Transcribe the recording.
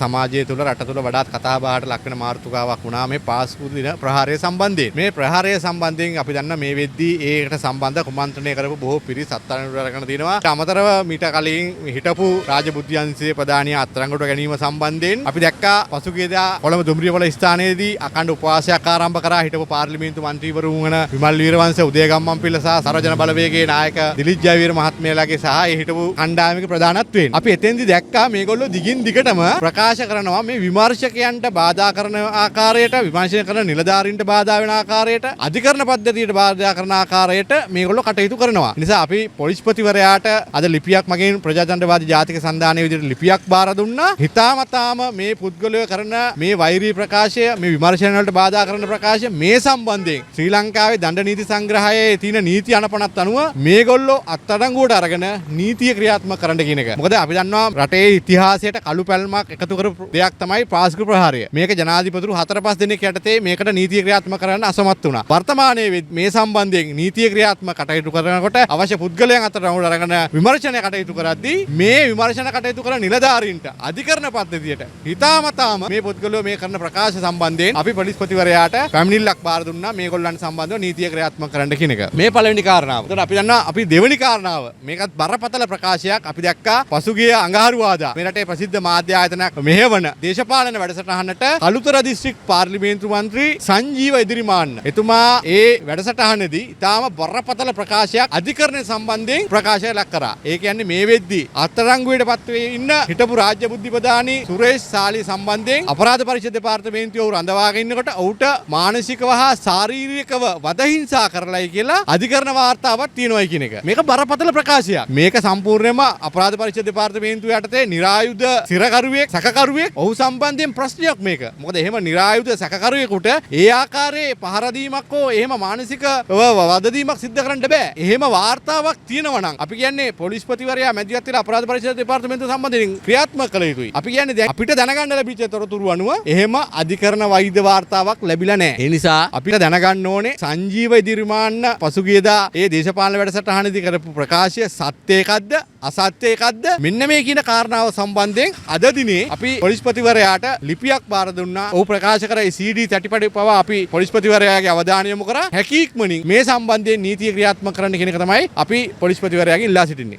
සමාජය තුළ රට තුළ වඩාත් කතාබහට ලක් වෙන මාතෘකාවක් වුණා මේ පාස්කු දින ප්‍රහාරය සම්බන්ධයෙන්. මේ ප්‍රහාරය සම්බන්ධයෙන් අපි දන්න මේ වෙද්දී ඒකට සම්බන්ධ කුමන්ත්‍රණය කරපු බොහෝ පිරිස් අත්අඩංගුවට අරගෙන තිනවා. අමතරව මීට කලින් හිටපු රාජබුද්ධි අංශයේ ප්‍රධානිය අත්අඩංගුවට ගැනීම සම්බන්ධයෙන් අපි දැක්කා පසුගියදා කොළඹ දුම්රියපොළ ස්ථානයේදී අඛණ්ඩ උපවාසයක් ආරම්භ කරා හිටපු පාර්ලිමේන්තු මන්ත්‍රීවරුන් වන විමල් වීරවංශ, උදය ගම්මන්පිල සහ සර්වජන බලවේගයේ නායක දිලිත් ජයවීර මහත්මයාලගේ සහ ඒ හිටපු කණ්ඩායමක ප්‍රධානත්වයෙන් අපි එතෙන්දී දැක්කා මේගොල්ලෝ දිගින් දිගටම ප්‍රකාශ කරනවා මේ විමර්ශකයන්ට බාධා කරන ආකාරයට, විමර්ශනය කරන නිලධාරීන්ට බාධා වෙන ආකාරයට, අධිකරණ පද්ධතියට බාධා කරන ආකාරයට මේගොල්ලෝ කටයුතු කරනවා. නිසා අපි පොලිස්පතිවරයාට අද ලිපියක් මගින් ප්‍රජාතන්ත්‍රවාදී ජාතික සන්ධානයේ විදිහට ලිපියක් බාර දුන්නා. හිතාමතාම මේ පුද්ගලයෝ කරන මේ වෛරී ප්‍රකාශය, මේ විමර්ශන වලට බාධා කරන ප්‍රකාශය මේ සම්බන්ධයෙන් ශ්‍රී ලංකාවේ දණ්ඩ නීති සංග්‍රහයේ තියෙන නීති අනපනත් අනුව මේගොල්ලෝ අත්අඩංගුවට අරගෙන නීතිය ක්‍රියාත්මක කරන්න කියන එක. මොකද අපි දන්නවා රටේ ඉතිහාසයට කළු පැල්මක් එකතු කරපු දෙයක් තමයි පාස්කු ප්‍රහාරය. මේක ජනාධිපතිතුරු 4-5 දෙනෙක් යටතේ මේකට නීතිය ක්‍රියාත්මක කරන්න අසමත් වුණා. වර්තමානයේ මේ සම්බන්ධයෙන් නීතිය ක්‍රියාත්මක කටයුතු කරනකොට අවශ්‍ය පුද්ගලයන් අත්අඩංගුවට අරගෙන විමර්ශනය කටයුතු කරද්දී මේ විමර්ශන කටයුතු කරන නිලධාරීන්ට අධිකරණ පද්ධතියට හිතාමතාම මේ පුද්ගලයෝ මේ කරන ප්‍රකාශ සම්බන්ධයෙන් අපි පොලිස්පතිවරයාට පැමිණිල්ලක් බාර දුන්නා මේගොල්ලන් සම්බන්ධව නීතිය ක්‍රියාත්මක කරන්න කියන එක. මේ පළවෙනි කාරණාව. එතකොට අපි දන්නවා අපි දෙවෙනි කාරණාව මේකත් බරපතල ප්‍රකාශයක් අපි දැක්කා පසුගිය අඟහරුවාදා මේ රටේ ප්‍රසිද්ධ මාධ්‍ය ආයතනයක් මෙහෙවන දේශපාලන වැඩසටහනට කළුතර දිස්ත්‍රික් පාර්ලිමේන්තු මන්ත්‍රී සංජීව ඉදිරිමාන්න එතුමා ඒ වැඩසටහනේදී ඊටාම බරපතල ප්‍රකාශයක් අධිකරණ සම්බන්ධයෙන් ප්‍රකාශයක් ලක් කරා. ඒ කියන්නේ මේ වෙද්දී අත්අඩංගුවට පත් වෙ ඉන්න හිටපු රාජ්‍ය බුද්ධි ප්‍රධානී සුරේෂ් සාලි සම්බන්ධයෙන් අපරාධ පරීක්ෂා දෙපාර්තමේන්තුව රඳවාගෙන ඉන්නකොට ඔහුට මානසිකව හා ශාරීරිකව වදහිංසා කරලයි කියලා අධිකරණ වාර්තාවක් තියෙනවායි කියන එක. මේක බරපතල ප්‍රකාශයක්. මේක සම්පූර්ණයෙන්ම අපරාධ පරීක්ෂා දෙපාර්තමේන්තුව යටතේ නිරායුධ සිරකරුවෙක්, සැකකරුවෙක් ඔහු සම්බන්ධයෙන් ප්‍රශ්නයක් මේක. මොකද එහෙම නිරායුධ සැකකරුවෙකුට ඒ ආකාරයේ පහර දීමක් හෝ එහෙම මානසික වද දීමක් සිද්ධ කරන්න බෑ. එහෙම වාර්තාවක් තියෙනවා නම් අපි කියන්නේ පොලිස්පතිවරයා මැදිහත් වෙලා අපරාධ පරීක්ෂා දෙපාර්තමේන්තුව සම්බන්ධයෙන් ක්‍රියාත්මක කළ යුතුයි. අපි කියන්නේ දැන් අපිට දැනගන්න ලැබිච්ච තොරතුරු අනුව එහෙම අධිකරණ වෛද්‍ය වාර්තාවක් ලැබිලා නැහැ. ඒ නිසා අපිට දැනගන්න ඕනේ සංජීව ඉදිරිමාන්න පසුගියදා ඒ දේශපාලන වැඩසටහනේදී කරපු ප්‍රකාශය සත්‍ය එකක්ද අසත්‍ය එකක්ද මෙන්න මේ කියන කාරණාව සම්බන්ධයෙන් අද දිනේ අපි පොලිස්පතිවරයාට ලිපියක් බාර දුන්නා. ඔහු ප්‍රකාශ කර ඒ CD තැටිපඩි පවා අපි පොලිස්පතිවරයාගේ අවධානය යොමු කරා. හැකි ඉක්මනින් මේ සම්බන්ධයෙන් නීතිය ක්‍රියාත්මක කරන්න කියන එක තමයි අපි පොලිස්පතිවරයාගෙන් ඉල්ලා සිටින්නේ.